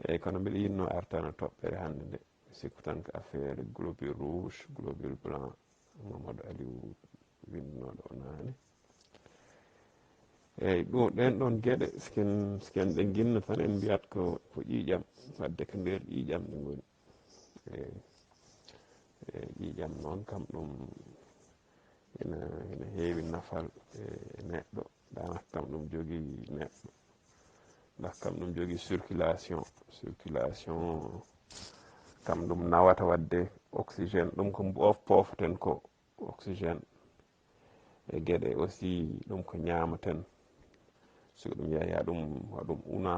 eyyi kono mbiɗa yinno artana toɓɓere hannde nde mi sikku tan ko affaire globule rouge globule blanc Mamadou Aliou winnoɗo o naane eyyi ɗen ɗon gueɗe siken ɗe ginno tan en mbiyat ko ƴiƴam wadde ko nder ƴiƴam ɗe goni eyyi ƴiƴam noon kam ɗum ina heewi nafal e neɗɗo danak kam ɗum jogui neɗɗo ndax kam ɗum jogui circulation kam ɗum nawata wadde oxygéne ɗum ko poofaten ko oxygéne e gueɗe aussi ɗum ko ñamaten so ɗum yeehi haɗum una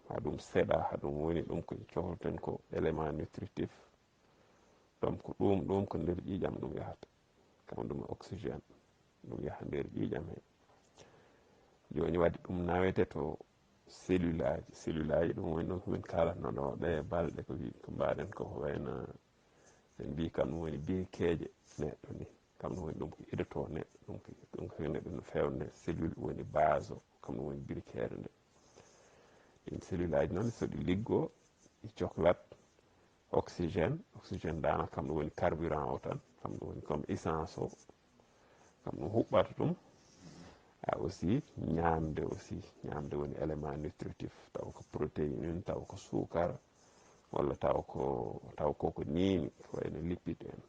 haɗum seeɗa haɗum woni ɗum ko cohlten ko élément nutritif donc ɗum ko nder ƴiƴam ɗum yahata kam ɗum oxygéne ɗum yaha nder ƴiƴam he joni wadde ɗum nawete to cellule aji ɗum woni ɗum komin kalatno ɗo ɗe balɗe ko mbaɗen ko wayno en mbi kam ɗum woni birikeje neɗɗo ni kam ɗum woni ɗum ko idoto neɗɗo ɗum ko neɗɗo no fewne cellule woni base o kam ɗum woni birikere nde ɗin cellule aji noon soɗi liggo ɗi cohlat oxygéne dana kam ɗum woni carburant o tan kam ɗum woni comme essence o kam ɗum huɓɓata ɗum aussi ñamde woni élément nutritif taw ko protéine taw ko suukara walla taw ko niini ko wayno lipide en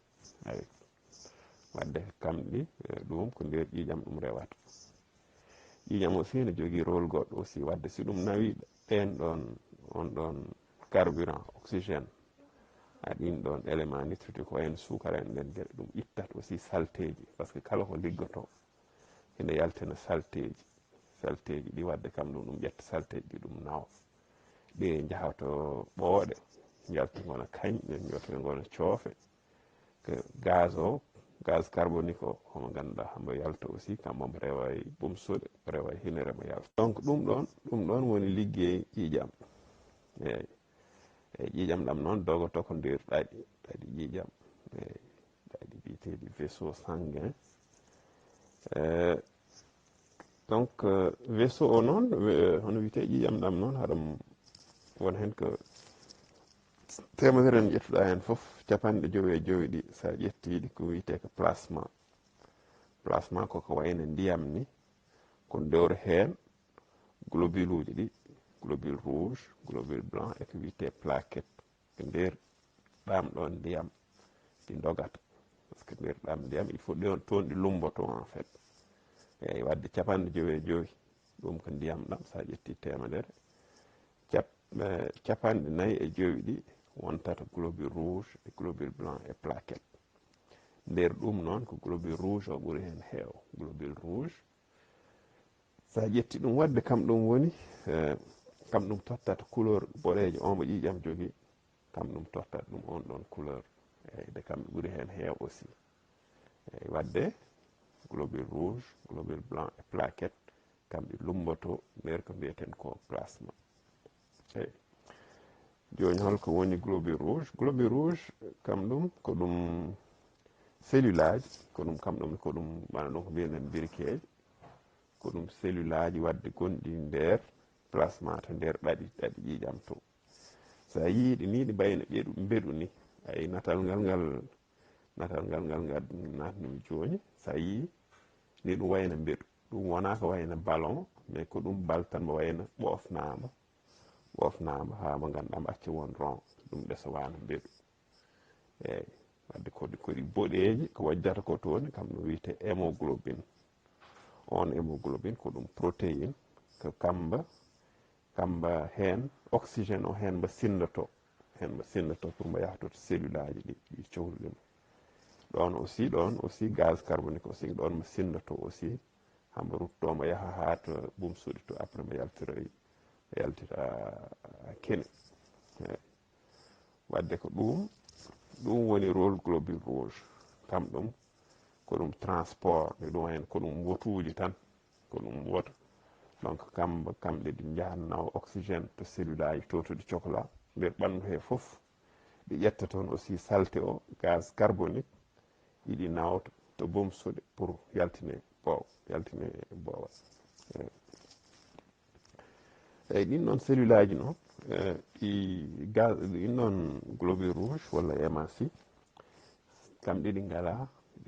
ayi wadde kamɗi ɗum ko nder ƴiƴam ɗum rewata ƴiƴam aussi ne jogui rôle goɗɗo aussi wadde si ɗum nawi on ɗon carburant oxygéne ɗin ɗon élément nutritif ko wayno suukara en nden gueɗe ɗum ittat aussi salteji par ce que kala ko liggoto ene yaltina salteji ɗi wadde kam ɗum ƴetta salteji ɗi ɗum nawa ɗe jahato ɓooɗe jalta gona kañƴe jota gona coofe que gaz carbonique o homo ganduɗa hambo yalta aussi kam omo rewa e ɓumsuɗe rewa e hinere mo yalta donc ɗum ɗon woni liggey ƴiƴam eyyi ƴiƴam ɗam noon dogoto ko nder ɗaɗi ƴiƴam eyyi ɗaɗi mbiteɗi vaisseau sanguin donc vaisseau o noon hono wiyete ƴiƴam ɗam noon haɗum won hen ko temedere en ƴettuɗa hen foof 50 sa ƴettiɗi ko wiyete ko plasma koko wayno ndiyam ni ko dewr hen globule uji ɗi globule rouge globule blanc e ko wiyete plaquette ko nder ɗam ɗon ndiyam ɗi dogata par ce que nder ɗam ndiyam il faut toon ɗi lumboto en fait eyyi wadde 55 ɗum ko ndiyam ɗam sa ƴetti temedere 45 ɗi wontata globule rouge e globule blanc e plaquette nder ɗum noon ko globule rouge o ɓuuri hen heew globule rouge sa ƴetti ɗum wadde kam ɗum woni kam ɗum tottata couleur boɗejo on mo ƴiƴam jogui kam ɗum tottata ɗum on ɗon couleur eyyi de kam ɓuuri hen heew aussi eyyi wadde globule rouge globule blanc e plaquette kamɓe lumboto nder ko mbiyeten ko plasma eyyi joni holko woni globule rouge kam ɗum ko ɗum cellule aji ko ɗum kam ɗum ko ɗum bana ɗum ko mbiyeɗen birikeje ko ɗum cellule aji wadde gonɗi nder plasma to nder ɗaɗi ƴiƴam to sa yiiɗi ni ɗi mbayno mbeɗu ni ayi natal ngal natnumi joni sa yii ni ɗum wayno mbeɗu ɗum wona ko wayno ballon mais ko ɗum bal tan mo wayno ɓofnama ha mo ganduɗa mo acci won rond ɗum ɗesowano mbeɗu eyyi wadde koɗi boɗeji ko wajjata ko toon kam ɗum wiyete hémoglobine on hémoglobine ko ɗum protéine ko kamba hen oxygéne o hen mbo sinnoto pour mbo yahata to cellule aji ɗi cohluɗum ɗon aussi gaz carbonique aussi ɗon mo sinnoto aussi hambo rutto mo yaha ha to ɓumsuɗi to après mo yaltira kene wadde ko ɗum woni rôle globule rouge kam ɗum ko ɗum transport ɗum wayno ko ɗum wotuji tan ko ɗum wota donc kamɓe ɗi jahanno oxygéne to cellule aji to ɗi cohla nder ɓandu he foof ɗi ƴetta toon aussi saleté o gaz carbonique ɗiɗi nawta to ɓumsuɗe pour yaltine boowal eyyi ɗin ɗon cellule aji noon ɗi gaz ɗin ɗon globule rouge walla hémorragie kamɓe ɗi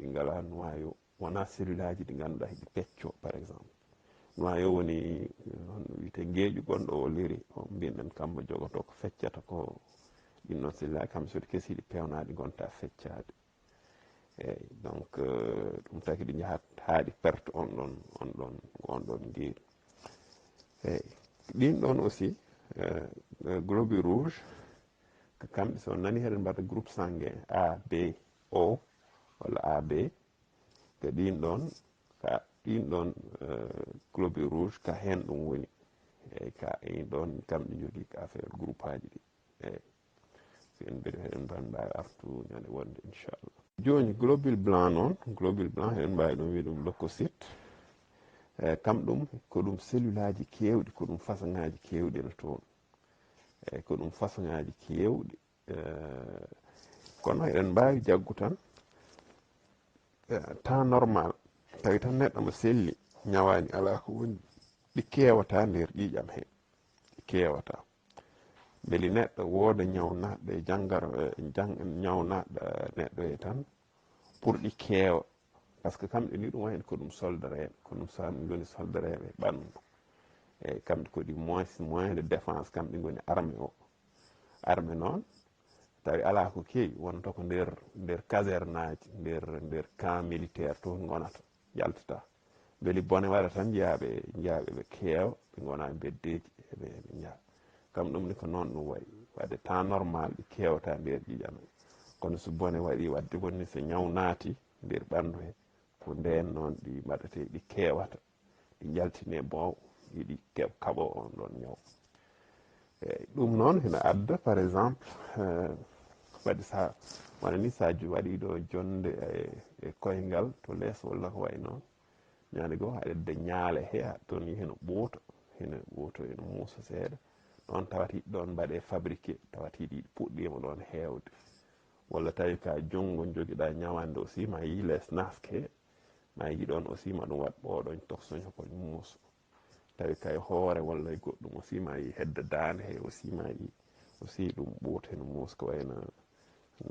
ngala noyau wona cellule aji ɗi ngannduɗa ɗi pecco par exemple noyau woni hono wiyete ngeeƴu gonɗo o liri o mbinoɗen kammo jogoto ko feccata ko ɗin ɗon cellule aji kamɓe soɗi keesi ɗi pewnaɗi gonta feccade eyyi donc ɗum taki ɗi jahat ha ɗi perte on ɗon ngeeri eyyi ɗin ɗon aussi globule rouge ko kamɓe so nani heɗen mbaɗa groupe sanguin A B O walla AB ko ɗin ɗon globule rouge ka hen ɗum woni eyyi ka ɗon kamɓe jogui ka affaire groupe aji ɗi eyyi so en mbiɗa heɗen mbawi artu ñande wonde inchallah joni globule blanc noon globule blanc heɗen mbawi ɗum wiide ɗum leucocyte kam ɗum ko ɗum cellule aji kewɗi ko ɗum façon ngaji kewɗi ne toon eyyi ko ɗum façon ngaji kewɗi kono eɗen mbawi jaggu tan temps normal tawi tan neɗɗo mo selli ñawani ala ko woni ɗi kewata nder ƴiƴam he ɗi kewata beeli neɗɗo wooda ñaw naɗɗo e janggaro ñaw naɗɗo neɗɗo e tan pour ɗi keewa par ce que kamɓe ni ɗum wayno ko ɗum soldareɓe ko ɗum sami goni soldareɓe e ɓandu eyyi kamɓe ko ɗi moyen de défense kamɓe goni armée noon tawi ala ko keewi wonta ko nder caserne aji nder camp militaire toon gonata jaltata beeli bone waɗa tan jaaɓe ɓe keewa ɓe gona beddeji eɓe jaa kam ɗum ni ko noon ɗum wayi wadde temps normal ɗi kewata nder ƴiƴam kono so bone waɗi wadde bonni so ñaw naati nder ɓandu he ko nden noon ɗi mbaɗate ɗi kewata ɗi jaltine boow ɗiɗi kaɓo on ɗon ñaw eyyi ɗum noon hina adda par exemple waɗi sa wona ni sa waɗi ɗo jonde e koyngal to less walla ko way noon ñande goo haɗa edda ñaale he toon hina ɓuuta hina muusa seeɗa ɗon tawat hiɗ ɗon mbaɗe fabriqué tawat hiɗi puɗɗima ɗon heewde walla tawi ka junngo joguiɗa ñawande aussi ma yi less naske ma yi ɗon aussi ma ɗum waɗ ɓooɗon toksoñ hokoñ muusa tawi kay hoore walla e goɗɗum aussi ma yi hedde dande he aussi ma yi aussi ɗum ɓuuta heno muusa ko wayno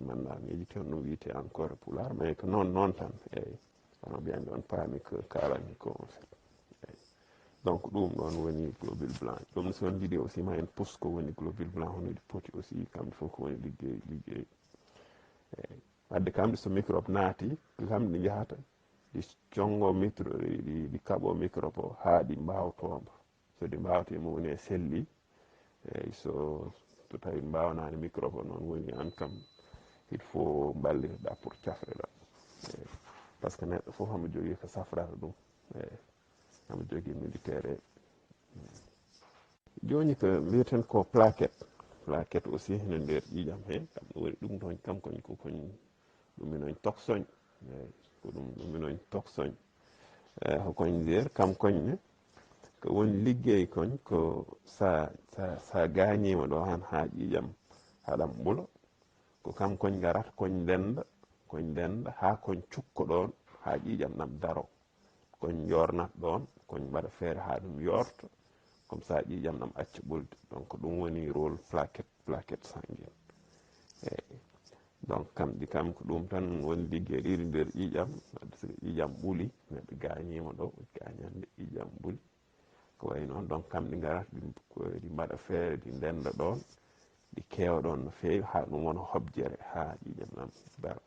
manda mi yejiti on ɗum wiyete encore pulaar mais ko noon tan eyyi kono mbiyanmi on paami ko kalanmi ko en fait eyyi donc ɗum ɗon woni globule blanc ɗum so on jiiɗi aussi ma en puus ko woni globule blanc hono ɗi poti aussi kamɓe fof ko woni ligguey eyyi wadde kamɓe so microbe naati ko kamɓe ɗi jahata ɗi congo ɗi kaɓo microbe o ha ɗi mbawtoma so ɗi mbawtima woni e selli eyyi so tawi mbawanani microbe o noon woni an kam il faut ballitoɗa pour cafreɗa eyyi par ce que neɗɗo foof hamo jogui ko safrata ɗum eyyi hamo jogui militaire joni ko mbiyeten ko plaquette aussi hene nder ƴiƴam he kam ɗum woni ɗum toon kam koñ ɗuminoñ toksoñ eyyi ko ɗum ɗuminoñ toksoñ hokoñ nder kam koñne ko woni liggey koñ ko sa gañima ɗo han ha ƴiƴam haɗam ɓuula ko kam koñ garata koñ ndenda ha koñ cukko ɗon ha ƴiƴam ɗam daro koñ yornat ɗon koñ mbaɗa feere ha ɗum yorta comme ça ƴiƴam ɗam acca ɓulde donc ɗum woni rôle plaquette sanguine eyyi donc kamɗi kam ko ɗum tan woni ligguey ɗiɗi nder ƴiƴam wadde so ƴiƴam ɓuuli neɗɗo gañima ɗo gañande ƴiƴam ɓuuli ko way noon donc kamɓe garata ɗi mbaɗa feere ɗi ndenda ɗon ɗi keewa ɗon no feewi ha ɗum wona hobjere ha ƴiƴam ɗam dara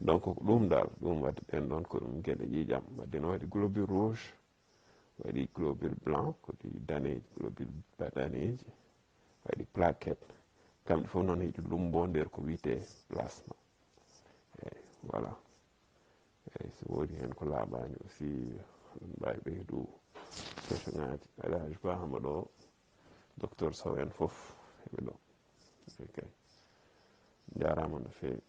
donc ko ɗum dal ɗum wadde ɗen ɗon ko ɗum gueɗe ƴiƴam wadde ne waɗi globule rouge waɗi globule blanc ko ɗi daneji globule daneji waɗi plaquette kamɓe fof noon hiɗi lumbo nder ko wiyete plasma eyyi voilà eyyi so woodi hen ko laaɓani aussi ɗum mbawi ɓeydu question ngaji Elhadji Ba hama ɗo docteur Sow en foof heɓe ɗo ok jarama no fewi